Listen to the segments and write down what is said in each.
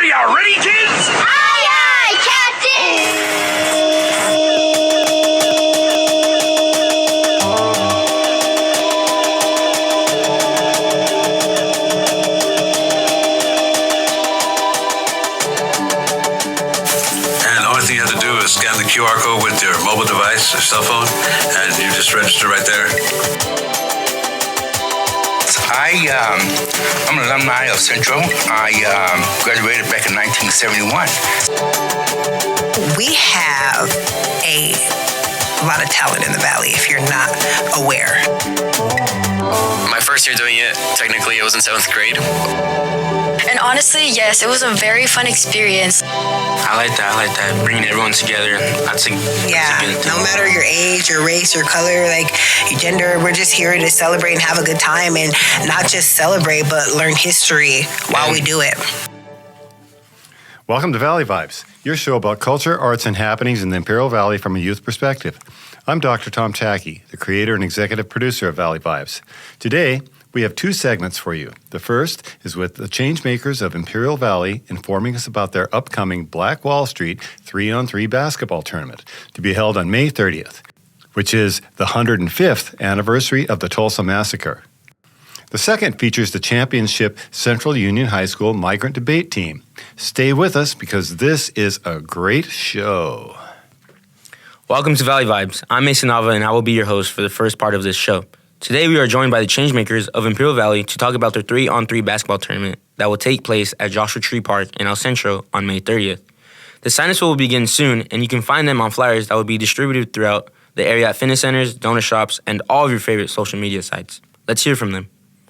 you ready, kids? Aye, aye, Captain! And the only thing you have to do is scan the QR code with your mobile device or cell phone, and you just register right there. I'm an alumni of Central. I graduated back in 1971. We have a lot of talent in the Valley if you're not aware. My first year doing it, technically it was in 7th grade. And honestly, yes, it was a very fun experience. I like that, bringing everyone together. That's a good thing. No matter your age, your race, your color, like your gender, we're just here to celebrate and have a good time, and not just celebrate, but learn history while we do it. Welcome to Valley Vibes, your show about culture, arts, and happenings in the Imperial Valley from a youth perspective. I'm Dr. Tom Tackey, the creator and executive producer of Valley Vibes. Today, we have two segments for you. The first is with the Changemakers of Imperial Valley informing us about their upcoming Black Wall Street 3-on-3 basketball tournament to be held on May 30th, which is the 105th anniversary of the Tulsa Massacre. The second features the championship Central Union High School Migrant debate team. Stay with us because this is a great show. Welcome to Valley Vibes. I'm Mason Nava, and I will be your host for the first part of this show. Today, we are joined by the Changemakers of Imperial Valley to talk about their 3-on-3 basketball tournament that will take place at Joshua Tree Park in El Centro on May 30th. The sign-ups will begin soon, and you can find them on flyers that will be distributed throughout the area at fitness centers, donut shops, and all of your favorite social media sites. Let's hear from them.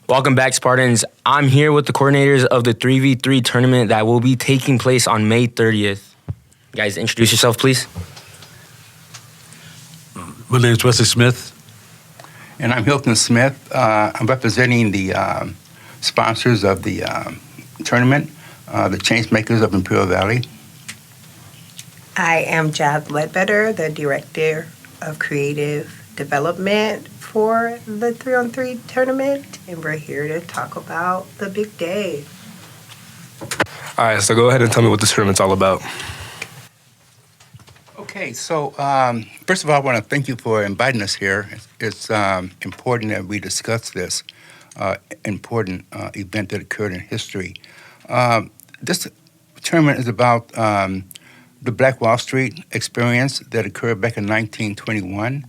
Welcome back, Spartans. I'm here with the coordinators of the 3v3 tournament that will be taking place on May 30th. Guys, introduce yourself, please. My name is Wesley Smith. And I'm Hilton Smith. I'm representing the sponsors of the tournament, the Changemakers of Imperial Valley. I am Jazz Ledbetter, the Director of Creative Development for the 3-on-3 tournament, and we're here to talk about the big day. All right, so go ahead and tell me what this tournament's all about. Okay, so first of all, I want to thank you for inviting us here. It's important that we discuss this important event that occurred in history. This tournament is about the Black Wall Street experience that occurred back in 1921.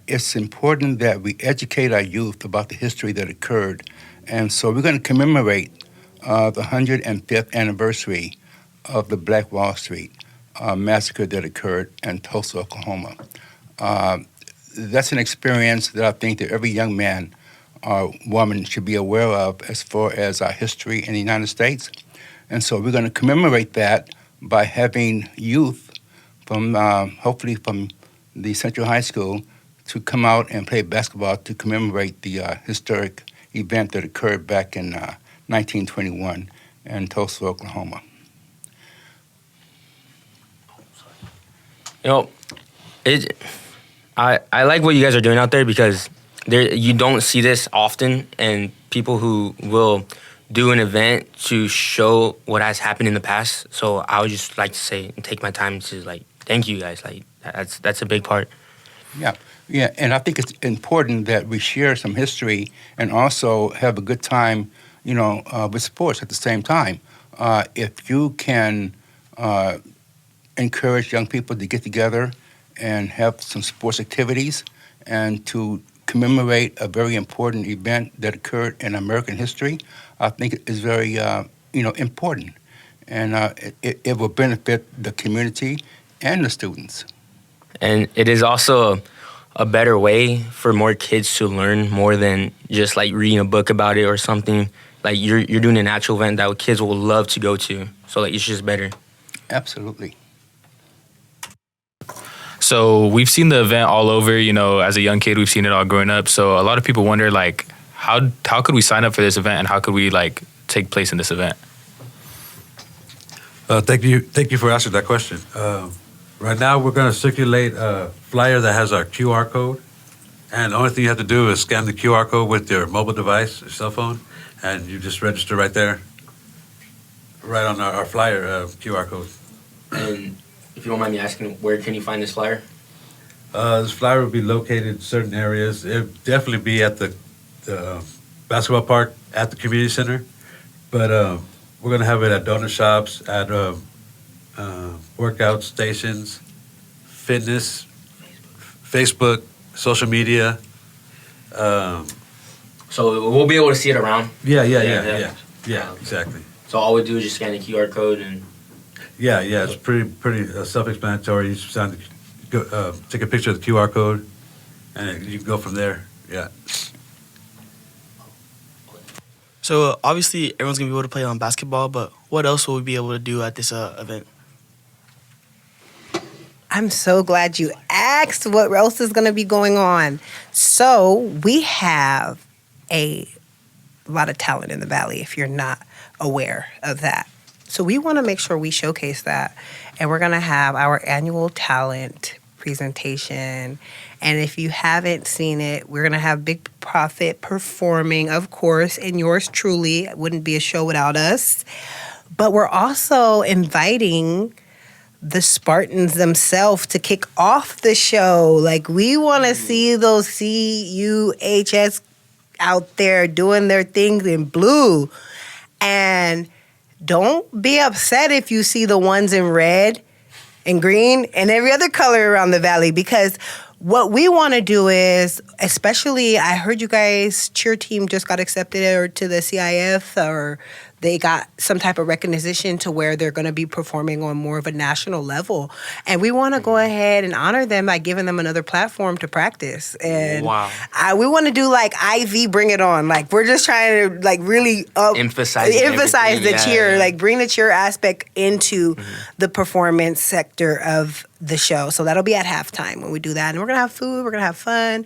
It's important that we educate our youth about the history that occurred. And so we're going to commemorate the 105th anniversary of the Black Wall Street massacre that occurred in Tulsa, Oklahoma. That's an experience that I think that every young man or woman should be aware of as far as our history in the United States. And so we're going to commemorate that by having youth from, hopefully from the Central High School to come out and play basketball to commemorate the historic event that occurred back in 1921 in Tulsa, Oklahoma. You know, I like what you guys are doing out there because you don't see this often, and people who will do an event to show what has happened in the past. So I would just like to say and take my time to thank you guys. That's a big part. Yeah, and I think it's important that we share some history and also have a good time, with sports at the same time. If you can encourage young people to get together and have some sports activities and to commemorate a very important event that occurred in American history, I think it is very, important. And it will benefit the community and the students. And it is also a better way for more kids to learn more than just reading a book about it or something. You're doing an actual event that kids will love to go to. So it's just better. Absolutely. So we've seen the event all over, as a young kid, we've seen it all growing up. So a lot of people wonder, how could we sign up for this event and how could we, take place in this event? Thank you for asking that question. Right now, we're going to circulate a flyer that has our QR code. And the only thing you have to do is scan the QR code with your mobile device or cell phone, and you just register right there. right on our flyer QR code. And if you don't mind me asking, where can you find this flyer? This flyer will be located in certain areas. It'll definitely be at the basketball park at the community center, but we're gonna have it at donor shops, at workout stations, fitness, Facebook, social media. So we'll be able to see it around. Yeah, exactly. So all we do is just scan the QR code and. Yeah, it's pretty self-explanatory. You just take a picture of the QR code, and you can go from there. Yeah. So obviously everyone's gonna be able to play on basketball, but what else will we be able to do at this event? I'm so glad you asked what else is going to be going on. So we have a lot of talent in the Valley, if you're not aware of that. So we want to make sure we showcase that. And we're going to have our annual talent presentation. And if you haven't seen it, we're going to have Big Profit performing, of course, and yours truly. It wouldn't be a show without us. But we're also inviting the Spartans themselves to kick off the show. Like, we want to see those CUHS out there doing their things in blue. And don't be upset if you see the ones in red and green and every other color around the Valley, because what we want to do is, especially, I heard you guys cheer team just got accepted or to the CIF, or they got some type of recognition to where they're going to be performing on more of a national level. And we want to go ahead and honor them by giving them another platform to practice. And wow. We want to do like IV, bring it on. Like, we're just trying to like really emphasize the cheer, like bring the cheer aspect into the performance sector of the show. So that'll be at halftime when we do that. And we're going to have food, we're going to have fun,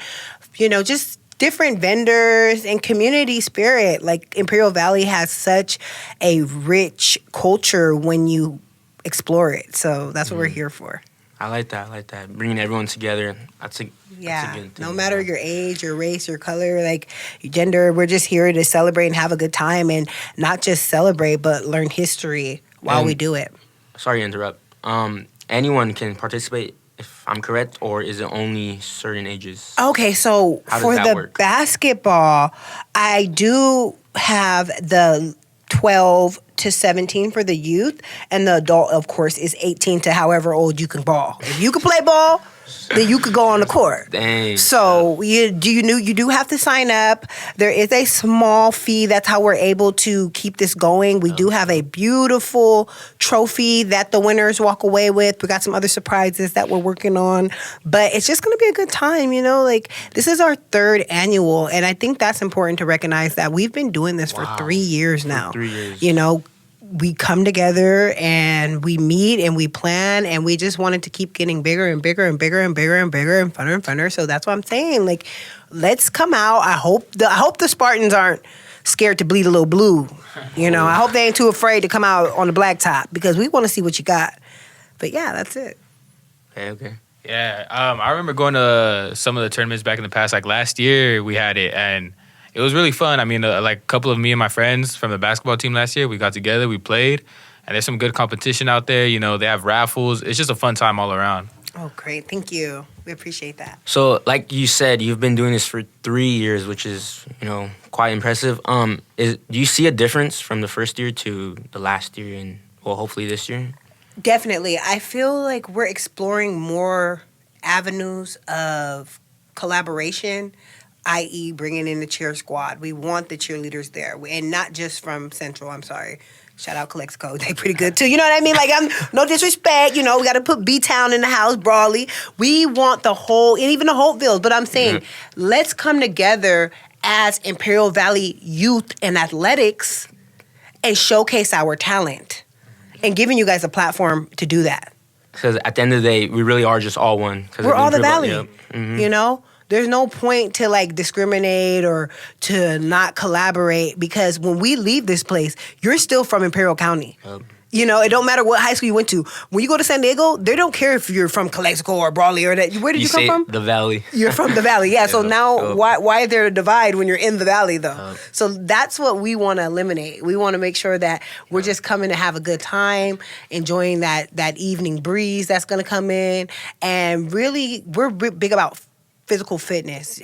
just different vendors and community spirit. Like, Imperial Valley has such a rich culture when you explore it. So that's what we're here for. I like that. Bringing everyone together. That's a good thing. No matter your age, your race, your color, like your gender, we're just here to celebrate and have a good time, and not just celebrate, but learn history while we do it. Sorry to interrupt. Anyone can participate, if I'm correct, or is it only certain ages? Okay, so How does for that the work? basketball, I do have the 12 to 17 for the youth, and the adult, of course, is 18 to however old you can ball. If you can play ball, then you could go on the court. Dang. So you do have to sign up. There is a small fee. That's how we're able to keep this going. We do have a beautiful trophy that the winners walk away with. We got some other surprises that we're working on, but it's just going to be a good time. Like, this is our 3rd annual, and I think that's important to recognize that we've been doing this for 3 years now. 3 years. We come together and we meet and we plan, and we just wanted to keep getting bigger and bigger and bigger and bigger and bigger and funner and funner. So that's what I'm saying. Like, let's come out. I hope the Spartans aren't scared to bleed a little blue. I hope they ain't too afraid to come out on the blacktop, because we want to see what you got. But yeah, that's it. Okay. Yeah, I remember going to some of the tournaments back in the past. Like last year, we had it, and it was really fun. I mean, like a couple of me and my friends from the basketball team last year, we got together, we played, and there's some good competition out there. They have raffles. It's just a fun time all around. Oh, great. Thank you. We appreciate that. So, like you said, you've been doing this for 3 years, which is, quite impressive. Do you see a difference from the first year to the last year and, hopefully this year? Definitely. I feel like we're exploring more avenues of collaboration, i.e. bringing in the cheer squad. We want the cheerleaders there, and not just from Central. I'm sorry. Shout out Calexico. They pretty good too. You know what I mean? Like, no disrespect. We got to put B-Town in the house broadly. We want the whole, and even the Holtvilles. But I'm saying, let's come together as Imperial Valley youth and athletics and showcase our talent, and giving you guys a platform to do that. Because at the end of the day, we really are just all one. We're all the Valley. Yep. Mm-hmm. There's no point to like discriminate or to not collaborate, because when we leave this place, you're still from Imperial County. You know, it don't matter what high school you went to. When you go to San Diego, they don't care if you're from Calexico or Brawley or that. Where did you come say from? the Valley. You're from the Valley, yeah. So now, Dope. why is there a divide when you're in the Valley, though? So that's what we want to eliminate. We want to make sure that we're just coming to have a good time, enjoying that evening breeze that's going to come in, and really, we're big about physical fitness.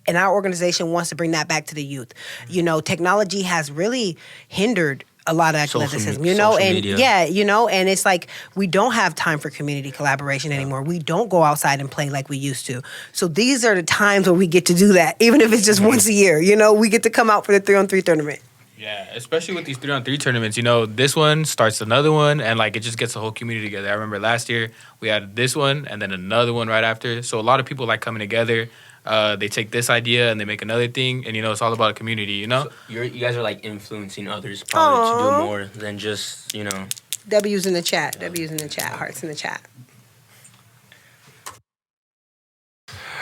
And our organization wants to bring that back to the youth. You know, technology has really hindered a lot of athleticism, you know, social and media. yeah, you know, and it's like we don't have time for community collaboration anymore. We don't go outside and play like we used to. So these are the times where we get to do that, even if it's just once a year. You know, we get to come out for the 3-on-3 tournament. Yeah, especially with these 3-on-3 tournaments, you know, this one starts another one, and like it just gets the whole community together. I remember last year we had this one and then another one right after. So a lot of people like coming together. They take this idea and they make another thing, and you know, it's all about a community. You know, So you guys are like influencing others probably to do more than just, you know. W's in the chat. W's in the chat. Hearts in the chat.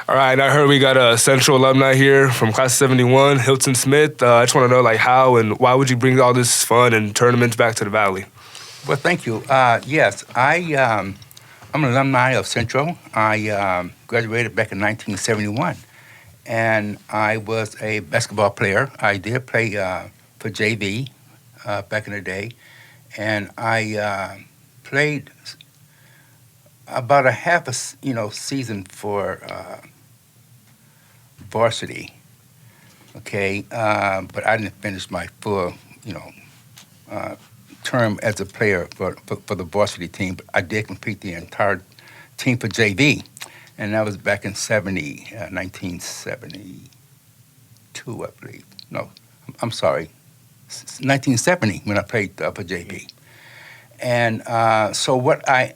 All right, I heard we got a Central alumni here from Class 71, Hilton Smith. I just want to know, like, how and why would you bring all this fun and tournaments back to the Valley? Well, thank you. Yes, I'm an alumni of Central. I graduated back in 1971, and I was a basketball player. I did play for JV back in the day, and I played about a half a season for varsity. Okay, but I didn't finish my full term as a player for the varsity team, but I did complete the entire team for JV, and that was back in 1972, I believe. No, I'm sorry, 1970 when I played for JV. And so what I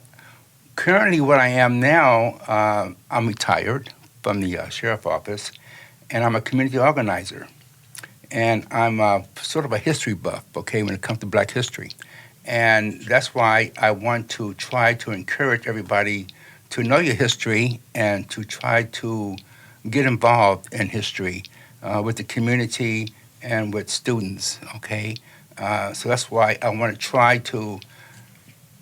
am now, I'm retired from the sheriff office, and I'm a community organizer. And I'm sort of a history buff, okay, when it comes to Black history. And that's why I want to try to encourage everybody to know your history and to try to get involved in history with the community and with students, okay? So that's why I want to try to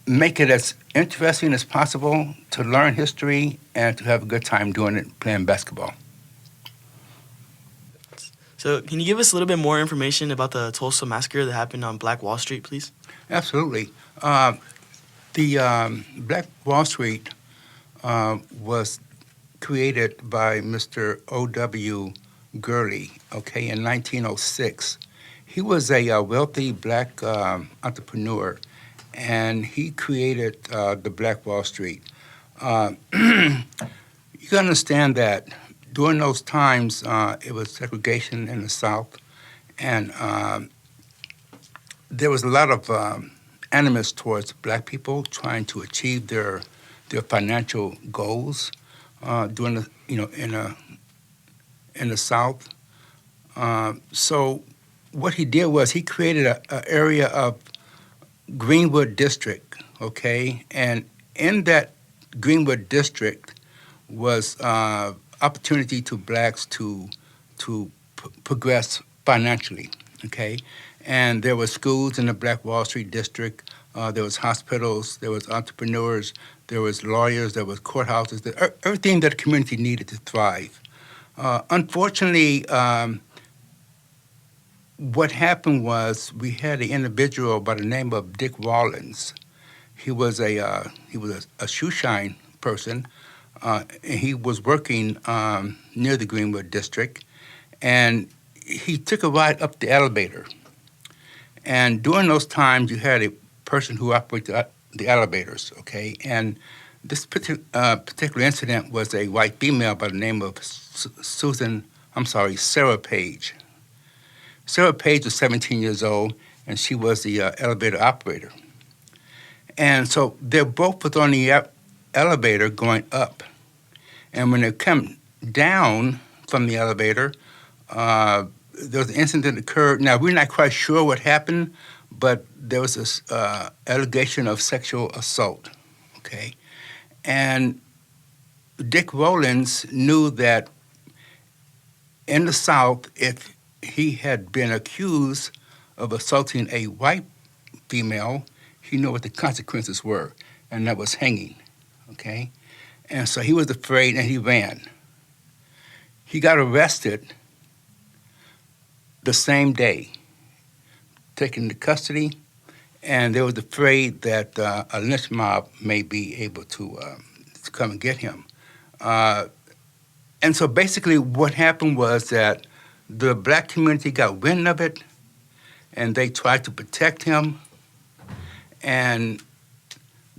make it as interesting as possible to learn history and to have a good time doing it, playing basketball. So can you give us a little bit more information about the Tulsa massacre that happened on Black Wall Street, please? Absolutely. The Black Wall Street was created by Mr. O.W. Gurley, okay, in 1906. He was a wealthy Black entrepreneur, and he created the Black Wall Street. You can understand that during those times, it was segregation in the South, and there was a lot of animus towards Black people trying to achieve their financial goals during the in the South. So what he did was he created an area of Greenwood District, okay, and in that Greenwood District was opportunity to Blacks to progress financially, okay? And there were schools in the Black Wall Street District, there was hospitals, there was entrepreneurs, there was lawyers, there was courthouses, everything that the community needed to thrive. Unfortunately, what happened was we had an individual by the name of Dick Rawlins. He was a shoe shine person. And he was working near the Greenwood District, and he took a ride up the elevator. And during those times, you had a person who operated the elevators, okay? And this particular incident was a white female by the name of Sarah Page. Sarah Page was 17 years old, and she was the elevator operator. And so they both was on the elevator going up. And when they come down from the elevator, there was an incident that occurred. Now, we're not quite sure what happened, but there was this allegation of sexual assault, okay? And Dick Rawlins knew that in the South, if he had been accused of assaulting a white female, he knew what the consequences were, and that was hanging, okay? And so he was afraid, and he ran. He got arrested the same day, taken into custody, and they was afraid that a lynch mob may be able to come and get him. And so basically what happened was that the black community got wind of it, and they tried to protect him, and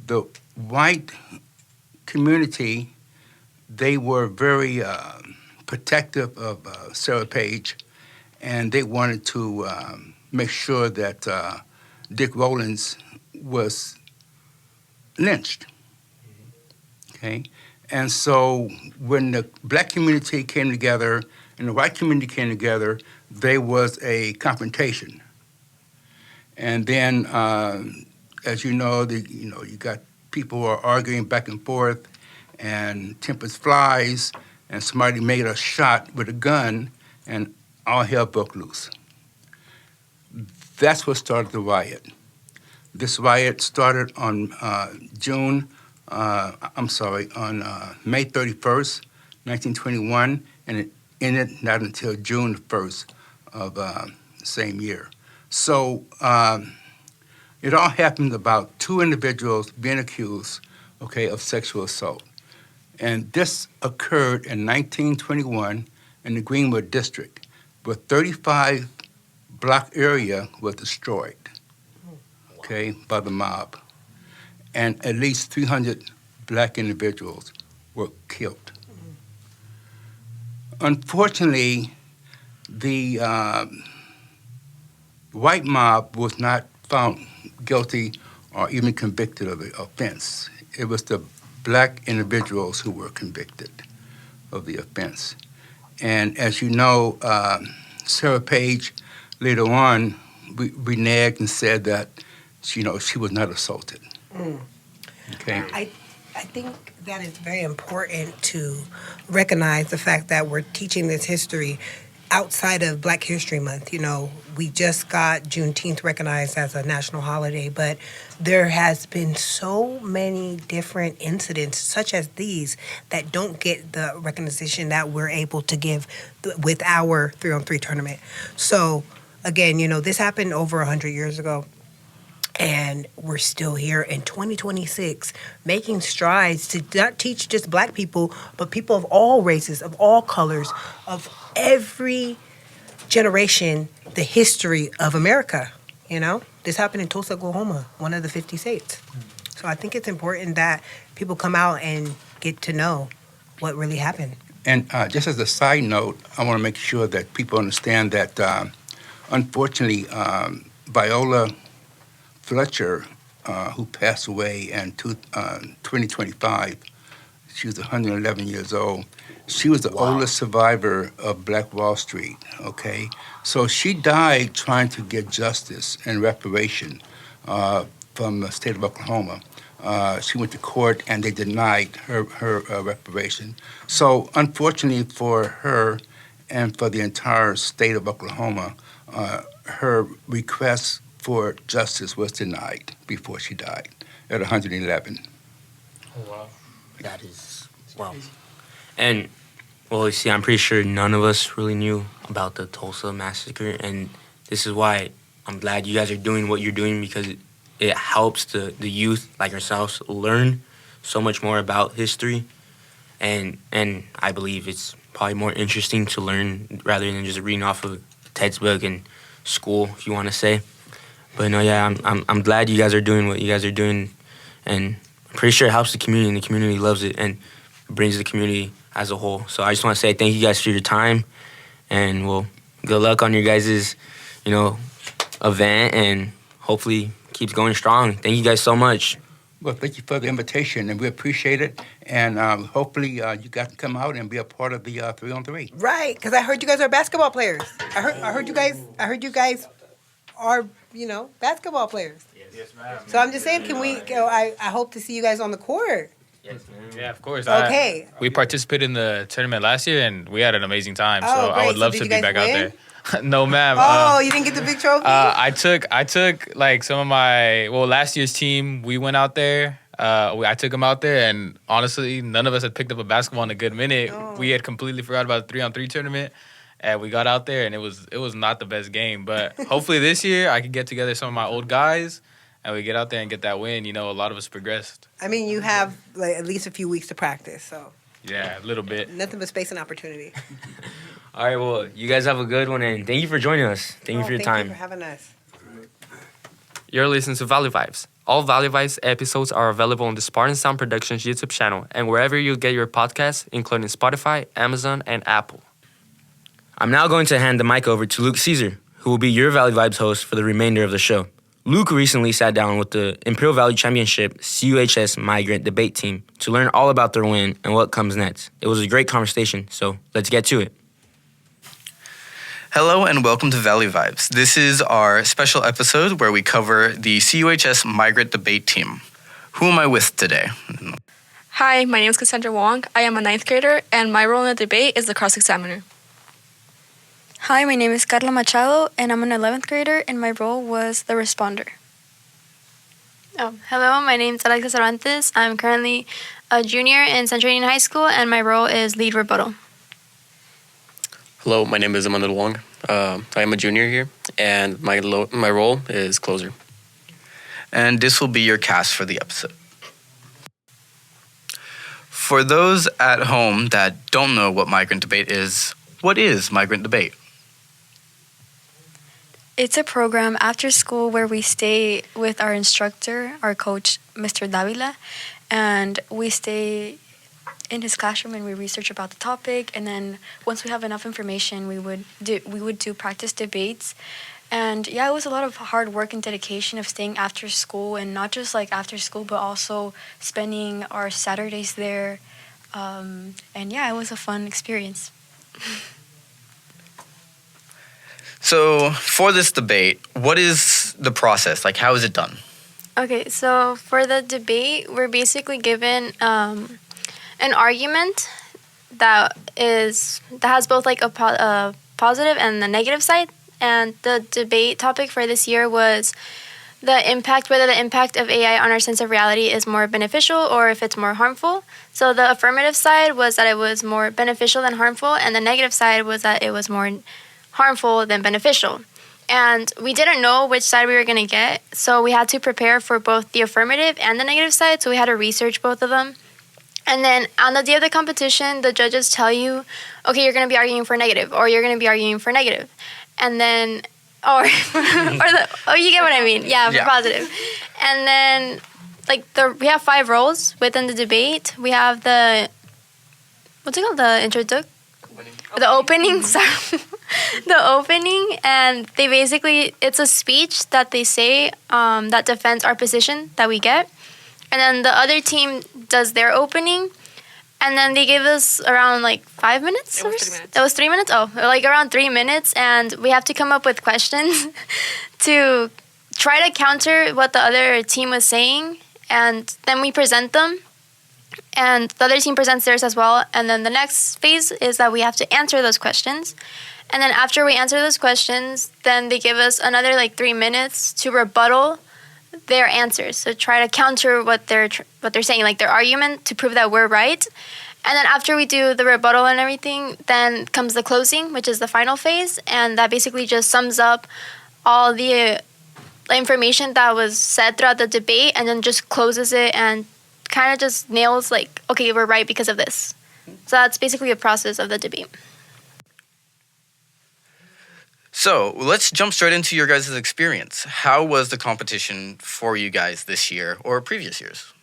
the white community, they were very protective of Sarah Page, and they wanted to make sure that Dick Rowlands was lynched, okay? And so when the black community came together and the white community came together, there was a confrontation. And then, as you know, you got people who are arguing back and forth, and tempers flies, and somebody made a shot with a gun, and all hell broke loose. That's what started the riot. This riot started on May 31st, 1921, and it ended not until June 1st of the same year. So it all happened about two individuals being accused, okay, of sexual assault. And this occurred in 1921 in the Greenwood District, where 35 block area was destroyed, okay, by the mob. And at least 300 black individuals were killed. Unfortunately, the white mob was not found guilty or even convicted of the offense. It was the black individuals who were convicted of the offense. And as you know, Sarah Page later on reneged and said that she was not assaulted. Okay. I think that it's very important to recognize the fact that we're teaching this history outside of Black History Month. You know, we just got Juneteenth recognized as a national holiday, but there has been so many different incidents such as these that don't get the recognition that we're able to give with our 3-on-3 tournament. So again, this happened over 100 years ago. And we're still here in 2026 making strides to not teach just black people, but people of all races, of all colors, of every generation, the history of America. This happened in Tulsa, Oklahoma, one of the 50 states. So I think it's important that people come out and get to know what really happened. And just as a side note, I want to make sure that people understand that, unfortunately, Viola Fletcher, who passed away in 2025, she was 111 years old. She was the oldest survivor of Black Wall Street, okay? So she died trying to get justice and reparation from the state of Oklahoma. She went to court and they denied her reparation. So unfortunately for her and for the entire state of Oklahoma, her request for justice was denied before she died at 111. Oh, wow. That is, wow. And, well, you see, I'm pretty sure none of us really knew about the Tulsa massacre, and this is why I'm glad you guys are doing what you're doing, because it helps the youth like ourselves learn so much more about history, and I believe it's probably more interesting to learn rather than just reading off of a textbook in school, if you want to say. But no, yeah, I'm glad you guys are doing what you guys are doing, and I'm pretty sure it helps the community, and the community loves it, and brings the community as a whole. So I just want to say thank you guys for your time, and well, good luck on your guys' event, and hopefully keeps going strong. Thank you guys so much. Well, thank you for the invitation, and we appreciate it. And hopefully you guys can come out and be a part of the 3-on-3. Right, because I heard you guys are basketball players. I heard you guys are basketball players. Yes, ma'am. So I'm just saying, can we? I hope to see you guys on the court. Yes, ma'am. Yeah, of course. Okay. We participated in the tournament last year, and we had an amazing time. Oh, so great. I would love So to did be you back guys out win? No, ma'am. Oh, you didn't get the big trophy? I took like some of my last year's team. We went out there. I took them out there, and honestly, none of us had picked up a basketball in a good minute. Oh. We had completely forgot about the 3-on-3 tournament, and we got out there, and it was not the best game. But hopefully this year I can get together some of my old guys, and we get out there and get that win. You know, a lot of us progressed. I mean, you have like at least a few weeks to practice, so Yeah, a little bit. nothing but space and opportunity. All right, well, you guys have a good one, and thank you for joining us. Thank you for your time. Thank you for having us. You're listening to Valley Vibes. All Valley Vibes episodes are available on the Spartan Sound Productions YouTube channel and wherever you get your podcasts, including Spotify, Amazon, and Apple. I'm now going to hand the mic over to Luke Caesar, who will be your Valley Vibes host for the remainder of the show. Luke recently sat down with the Imperial Valley Championship CUHS Migrant debate team to learn all about their win and what comes next. It was a great conversation, so let's get to it. Hello and welcome to Valley Vibes. This is our special episode where we cover the CUHS Migrant debate team. Who am I with today? Hi, my name is Cassandra Wong. I am a 9th grader, and my role in the debate is the cross-examiner. Hi, my name is Carla Machado, and I'm an 11th grader, and my role was the responder. Hello, my name is Alexa Cervantes. I'm currently a junior in Central Union High School, and my role is lead rebuttal. Hello, my name is Emmanuel Wong. I am a junior here, and my role is closer. And this will be your cast for the episode. For those at home that don't know what migrant debate is, what is migrant debate? It's a program after school where we stay with our instructor, our coach, Mr. Davila, and we stay in his classroom and we research about the topic, and then once we have enough information, we would do practice debates. And yeah, it was a lot of hard work and dedication of staying after school, and not just like after school, but also spending our Saturdays there. And yeah, it was a fun experience. So for this debate, what is the process? Like, how is it done? Okay, so for the debate, we're basically given an argument that has both like a positive and the negative side. And the debate topic for this year was whether the impact of AI on our sense of reality is more beneficial or if it's more harmful. So the affirmative side was that it was more beneficial than harmful, and the negative side was that it was more harmful than beneficial. And we didn't know which side we were going to get, so we had to prepare for both the affirmative and the negative side, so we had to research both of them. And then on the day of the competition, the judges tell you, okay, you're going to be arguing for negative, or you're going to be arguing for negative. And then, you get what I mean? Yeah, for positive. And then, we have 5 roles within the debate. We have the opening, sorry. The opening, and they basically, it's a speech that they say that defends our position that we get. And then the other team does their opening, and then they give us around 5 minutes. It was 3 minutes. It was 3 minutes? Oh, around 3 minutes, and we have to come up with questions to try to counter what the other team was saying, and then we present them, and the other team presents theirs as well, and then the next phase is that we have to answer those questions. And then after we answer those questions, then they give us another 3 minutes to rebuttal their answers. So try to counter what they're saying, their argument, to prove that we're right. And then after we do the rebuttal and everything, then comes the closing, which is the final phase, and that basically just sums up all the information that was said throughout the debate, and then just closes it and kind of just nails okay, we're right because of this. So that's basically the process of the debate. So let's jump straight into your guys' experience. How was the competition for you guys this year or previous years?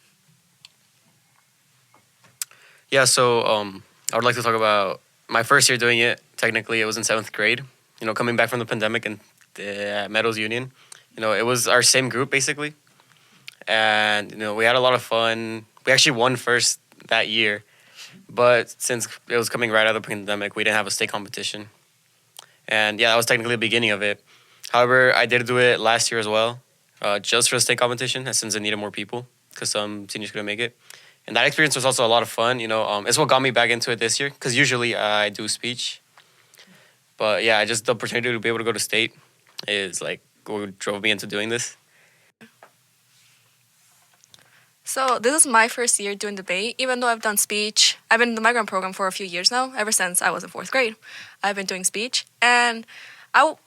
Yeah, so I would like to talk about my first year doing it. Technically, it was in 7th grade. Coming back from the pandemic and the Meadows Union. It was our same group, basically. And, we had a lot of fun. We actually won first that year. But since it was coming right out of the pandemic, we didn't have a state competition. And yeah, that was technically the beginning of it. However, I did do it last year as well, just for the state competition, since it needed more people, because some seniors couldn't make it. And that experience was also a lot of fun. It's what got me back into it this year, because usually I do speech. But yeah, just the opportunity to be able to go to state is like what drove me into doing this. So this is my first year doing debate. Even though I've done speech, I've been in the Migrant program for a few years now. Ever since I was in 4th grade, I've been doing speech. And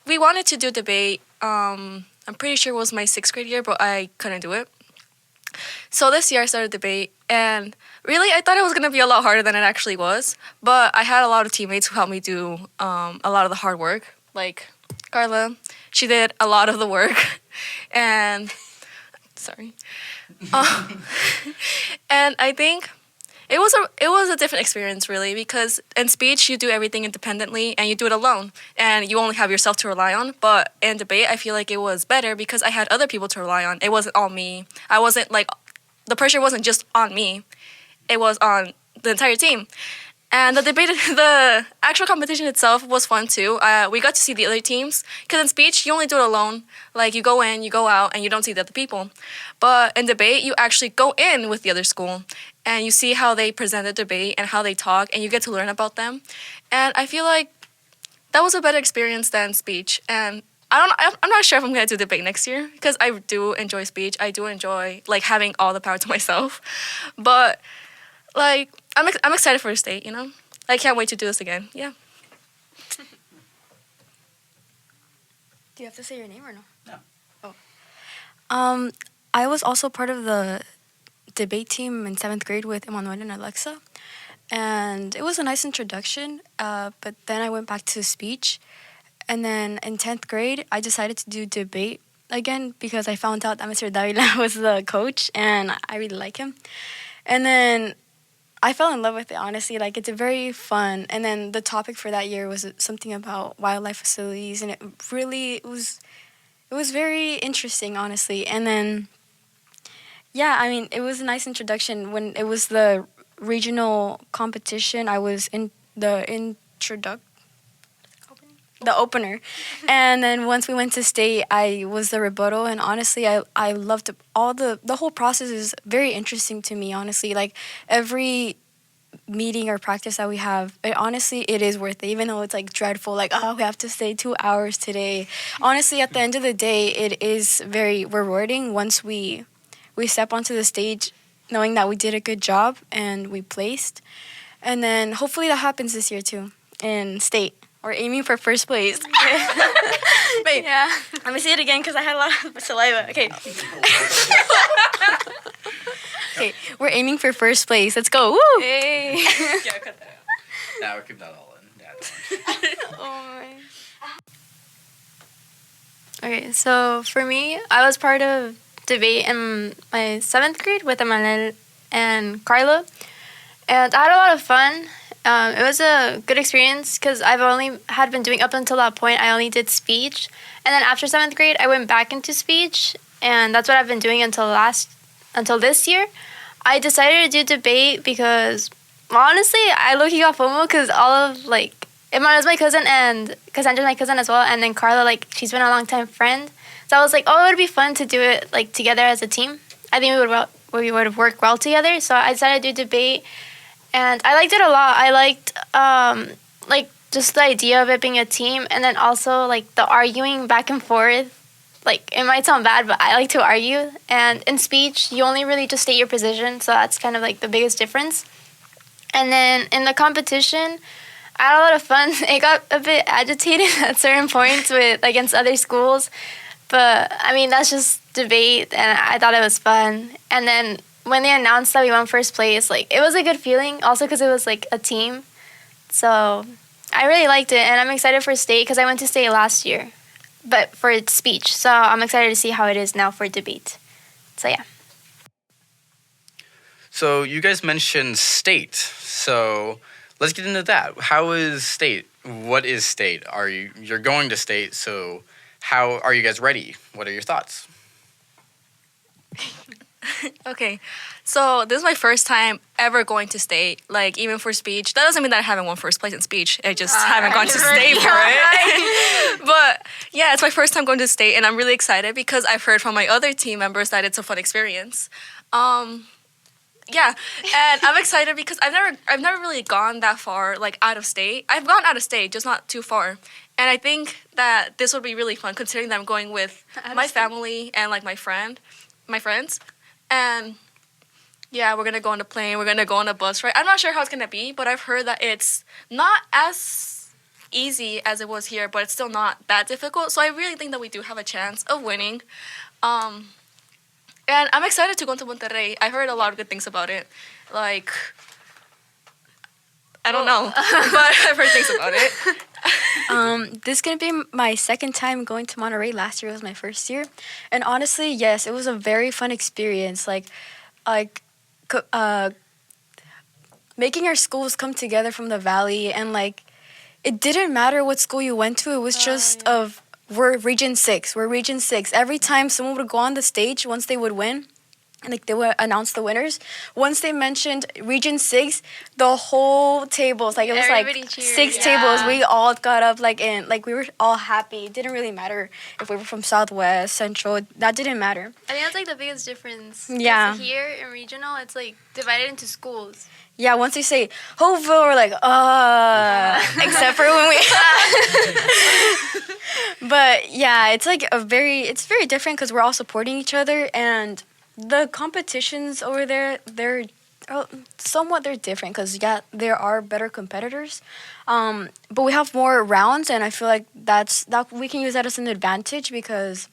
we wanted to do debate. I'm pretty sure it was my 6th grade year, but I couldn't do it. So this year I started debate, and really I thought it was going to be a lot harder than it actually was. But I had a lot of teammates who helped me do a lot of the hard work. Like Carla, she did a lot of the work. And sorry. And I think it was a different experience, really, because in speech you do everything independently and you do it alone and you only have yourself to rely on. But in debate I feel like it was better because I had other people to rely on. It wasn't all me. I wasn't like, the pressure wasn't just on me, it was on the entire team. And the actual competition itself was fun too. We got to see the other teams, because in speech you only do it alone. Like you go in, you go out, and you don't see the other people. But in debate you actually go in with the other school, and you see how they present the debate and how they talk, and you get to learn about them. And I feel like that was a better experience than speech. And I'm not sure if I'm gonna do debate next year, because I do enjoy speech. I do enjoy like having all the power to myself, but like I'm excited for the state. You know, I can't wait to do this again. Yeah. Do you have to say your name or no? No. Oh. I was also part of the debate team in 7th grade with Emmanuel and Alexa, and it was a nice introduction. But then I went back to speech, and then in 10th grade I decided to do debate again because I found out that Mr. Davila was the coach, and I really like him. And then I fell in love with it, honestly. Like, it's very fun. And then the topic for that year was something about wildlife facilities, and it was very interesting, honestly. And then, yeah, I mean, it was a nice introduction. When it was the regional competition, I was in the opener. And then once we went to state, I was the rebuttal. And honestly, I loved the whole process is very interesting to me, honestly. Like, every meeting or practice that we have, it is worth it, even though it's like dreadful, like, oh, we have to stay 2 hours today. Honestly, at the end of the day, it is very rewarding once we step onto the stage knowing that we did a good job and we placed. And then hopefully that happens this year too in state. We're aiming for first place. Wait, yeah. Let me say it again because I had a lot of saliva. Okay. Okay, we're aiming for first place. Let's go. Woo! Hey. Yeah, cut that out. Now keep that all in. Yeah, Oh my. Okay, so for me, I was part of debate in my 7th grade with Emmanuel and Carla, and I had a lot of fun. It was a good experience because I've only had been doing, up until that point, I only did speech. And then after 7th grade, I went back into speech, and that's what I've been doing until this year. I decided to do debate because, honestly, I low-key got FOMO because all of, like, Emmanuel's my cousin and Cassandra's my cousin as well, and then Carla, like, she's been a long-time friend. So I was like, oh, it would be fun to do it, like, together as a team. I think we would have worked well together, so I decided to do debate. And I liked it a lot. I liked, like, just the idea of it being a team, and then also, like, the arguing back and forth. Like, it might sound bad, but I like to argue. And in speech, you only really just state your position, so that's kind of, like, the biggest difference. And then in the competition, I had a lot of fun. It got a bit agitated at certain points against other schools. But, I mean, that's just debate, and I thought it was fun. And then when they announced that we won first place, like, it was a good feeling, also because it was, like, a team. So I really liked it, and I'm excited for state because I went to state last year, but for speech. So I'm excited to see how it is now for debate. So, yeah. So you guys mentioned state. So let's get into that. How is state? What is state? You're going to state, so how are you guys ready? What are your thoughts? Okay, so this is my first time ever going to state, like, even for speech. That doesn't mean that I haven't won first place in speech. I just haven't gone to state for it. But yeah, it's my first time going to state, and I'm really excited because I've heard from my other team members that it's a fun experience. Yeah, and I'm excited because I've never really gone that far, like out of state. I've gone out of state, just not too far. And I think that this would be really fun, considering that I'm going with my family and like my friends, and yeah, we're gonna go on a plane. We're gonna go on a bus ride. I'm not sure how it's gonna be, but I've heard that it's not as easy as it was here, but it's still not that difficult. So I really think that we do have a chance of winning. And I'm excited to go to Monterrey. I heard a lot of good things about it. Like, I don't know, but I've heard things about it. This is gonna be my second time going to Monterey. Last year was my first year, and honestly, yes, it was a very fun experience. Like, making our schools come together from the valley, and like, it didn't matter what school you went to. It was just we're Region 6. We're Region 6. Every time someone would go on the stage, once they would win, and like they would announce the winners, once they mentioned Region 6, the whole tables, like it was Everybody like cheered, 6 tables, we all got up and like we were all happy. It didn't really matter if we were from Southwest, Central, that didn't matter. I think that's like the biggest difference. 'Cause Yeah. here in regional, it's like divided into schools. Yeah, once they say Hopeville, we're like, except for when we. But yeah, it's like it's very different because we're all supporting each other, and the competitions over there, they're different because there are better competitors, but we have more rounds, and I feel like that we can use that as an advantage because.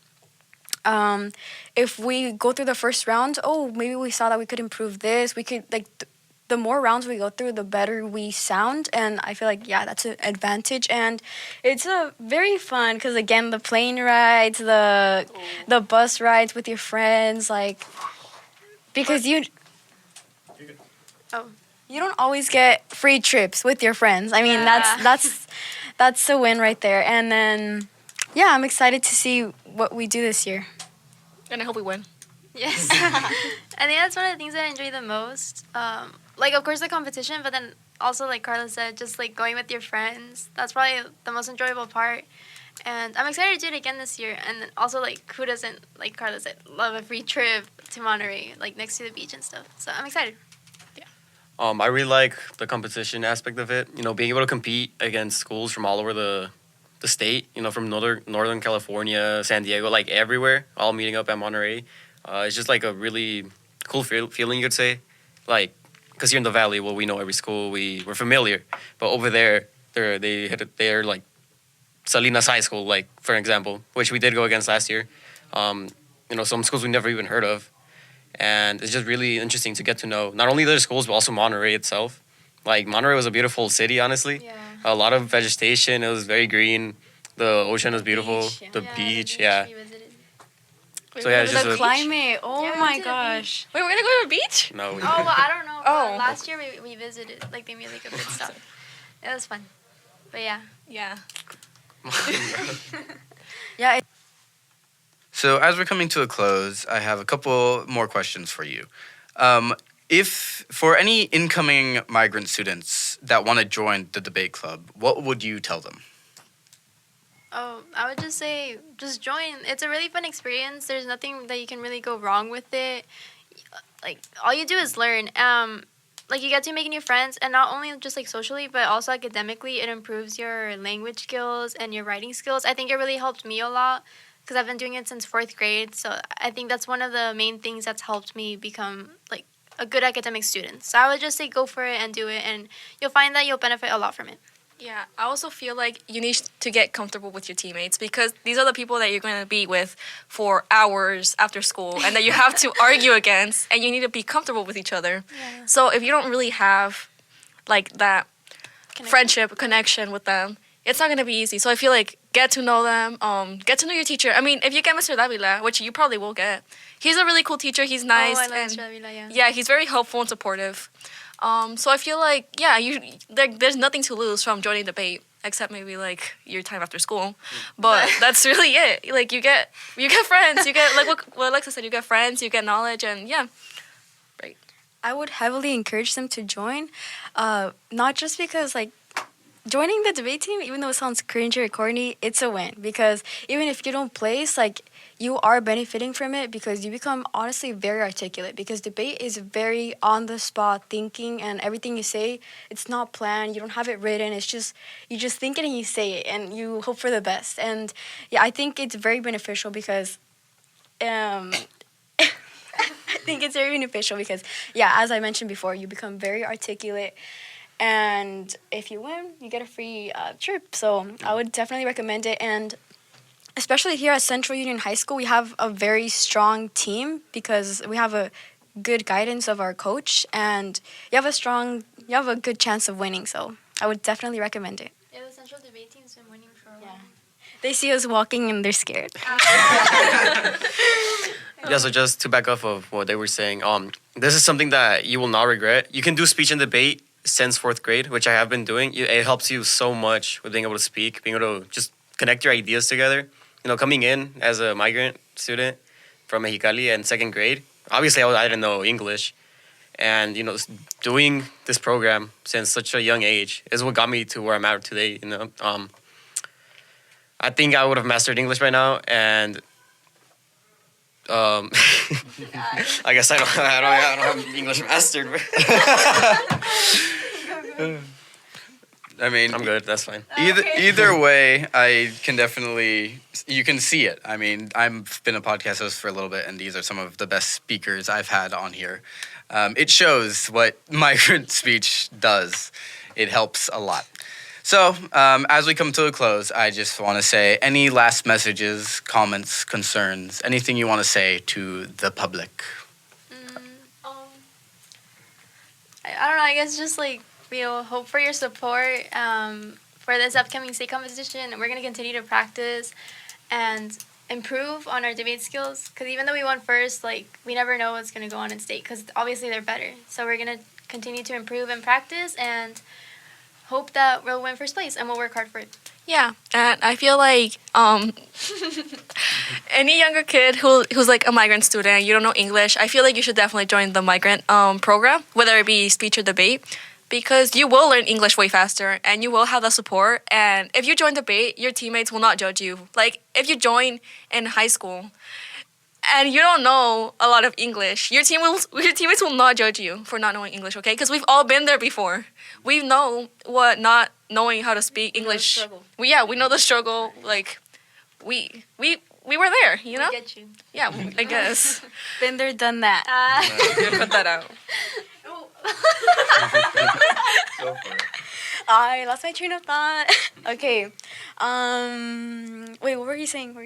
If we go through the first round, maybe we saw that we could improve this. We could the more rounds we go through, the better we sound, and I feel like that's an advantage, and it's a very fun because again the plane rides, the bus rides with your friends, like because you don't always get free trips with your friends. I mean that's the win right there, and then I'm excited to see what we do this year, And I hope we win. Yes. I think that's one of the things that I enjoy the most. Like, of course, the competition, but then also, like Carla said, just, like, going with your friends. That's probably the most enjoyable part. And I'm excited to do it again this year. And then also, like, who doesn't, like Carla said, love a free trip to Monterey, like, next to the beach and stuff. So I'm excited. I really like the competition aspect of it. You know, being able to compete against schools from all over the state. You know, from Northern California, San Diego, like everywhere, all meeting up at Monterey. It's just like a really cool feeling, you could say. Like, because here in the valley, well, we know every school, we're familiar. But over there, they're like Salinas High School, like for example, which we did go against last year. You know, some schools we never even heard of, and it's just really interesting to get to know not only their schools but also Monterey itself. Like Monterey was a beautiful city, honestly. Yeah. A lot of vegetation. It was very green. The ocean was beautiful. The beach, yeah. We visited. So yeah, it's just the climate. Oh Yeah, we my went to the gosh. Wait, we're gonna go to the beach? No. Oh, well, I don't know. Oh. Last year we visited. Like, they made, like, a good stop. It was fun. But, yeah. Yeah. Yeah. So as we're coming to a close, I have a couple more questions for you. If for any incoming migrant students that want to join the debate club, what would you tell them? Oh, I would just say, just join. It's a really fun experience. There's nothing that you can really go wrong with it. Like, all you do is learn. Like, you get to make new friends, and not only just, like, socially, but also academically. It improves your language skills and your writing skills. I think it really helped me a lot because I've been doing it since 4th grade. So I think that's one of the main things that's helped me become, like, a good academic student. So I would just say go for it and do it, and you'll find that you'll benefit a lot from it. Yeah, I also feel like you need to get comfortable with your teammates because these are the people that you're going to be with for hours after school and that you have to argue against, and you need to be comfortable with each other. Yeah. So if you don't really have like that friendship connection with them, it's not going to be easy. So I feel like get to know them, get to know your teacher. I mean, if you get Mr. Davila, which you probably will get, he's a really cool teacher. He's nice. Oh, I love and Mr. Davila, yeah. Yeah, he's very helpful and supportive. So I feel like, there's nothing to lose from joining debate except maybe like your time after school. But that's really it. Like you get friends, you get like what Alexa said, you get friends, you get knowledge, and yeah. Right. I would heavily encourage them to join, not just because like joining the debate team, even though it sounds cringy or corny, it's a win because even if you don't place, like you are benefiting from it because you become honestly very articulate, because debate is very on the spot thinking, and everything you say, it's not planned, you don't have it written, it's just you just think it and you say it and you hope for the best. And yeah, I think it's very beneficial because I think it's very beneficial because, yeah, as I mentioned before, you become very articulate, and if you win, you get a free trip. So I would definitely recommend it. And especially here at Central Union High School, we have a very strong team because we have a good guidance of our coach, and you have a good chance of winning. So I would definitely recommend it. Yeah, the Central debate team's been winning for a while. They see us walking and they're scared. Yeah, so just to back off of what they were saying, this is something that you will not regret. You can do speech and debate since 4th grade, which I have been doing. It helps you so much with being able to speak, being able to just connect your ideas together. You know, coming in as a migrant student from Mexicali in 2nd grade, obviously I didn't know English. And, you know, doing this program since such a young age is what got me to where I'm at today, you know. I think I would have mastered English by now, and I guess I don't have English mastered. I mean, I'm good. That's fine. Either way, I can definitely, you can see it. I mean, I've been a podcast host for a little bit, and these are some of the best speakers I've had on here. It shows what migrant speech does. It helps a lot. So, as we come to a close, I just want to say any last messages, comments, concerns, anything you want to say to the public? I don't know. I guess just like we'll hope for your support for this upcoming state competition. We're gonna continue to practice and improve on our debate skills. Because even though we won first, like we never know what's gonna go on in state. Because obviously they're better. So we're gonna continue to improve and practice and hope that we'll win first place, and we'll work hard for it. Yeah, and I feel like any younger kid who's like a migrant student, you don't know English, I feel like you should definitely join the migrant program, whether it be speech or debate, because you will learn English way faster and you will have the support. And if you join debate, your teammates will not judge you. Like if you join in high school and you don't know a lot of English, your teammates will not judge you for not knowing English, okay? Because we've all been there before. We know what not knowing how to speak English. We know the struggle. Like, we were there, you know? We get you. Yeah, I guess. Been there, done that. Put that out. Go for it. I lost my train of thought. Okay. Wait, what were you saying?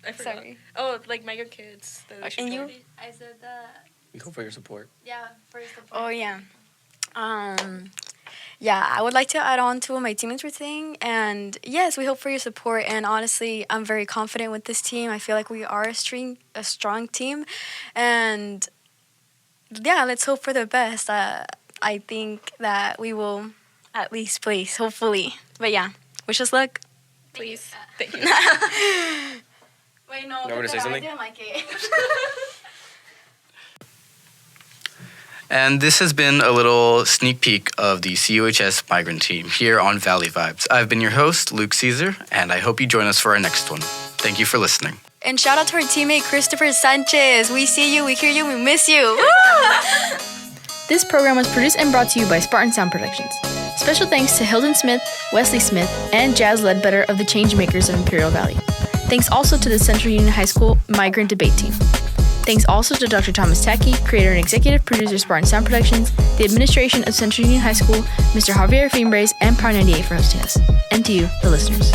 I forgot. Sorry. Oh, like migrant kids. And you? I said that. We hope for your support. Yeah, for your support. Oh, yeah. Yeah, I would like to add on to what my teammates were saying. And yes, we hope for your support. And honestly, I'm very confident with this team. I feel like we are a strong team. And yeah, let's hope for the best. I think that we will at least place, hopefully. But yeah, wish us luck. Please. Thank you. Wait, no. You want me to say something? I didn't like it. And this has been a little sneak peek of the CUHS migrant team here on Valley Vibes. I've been your host, Luke Caesar, and I hope you join us for our next one. Thank you for listening. And shout out to our teammate, Christopher Sanchez. We see you, we hear you, we miss you. This program was produced and brought to you by Spartan Sound Productions. Special thanks to Hilton Smith, Wesley Smith, and Jazz Ledbetter of the Changemakers of Imperial Valley. Thanks also to the Central Union High School Migrant Debate Team. Thanks also to Dr. Thomas Tacky, creator and executive producer of Spartan Sound Productions, the administration of Central Union High School, Mr. Javier Fimbres, and Power 98 for hosting us. And to you, the listeners.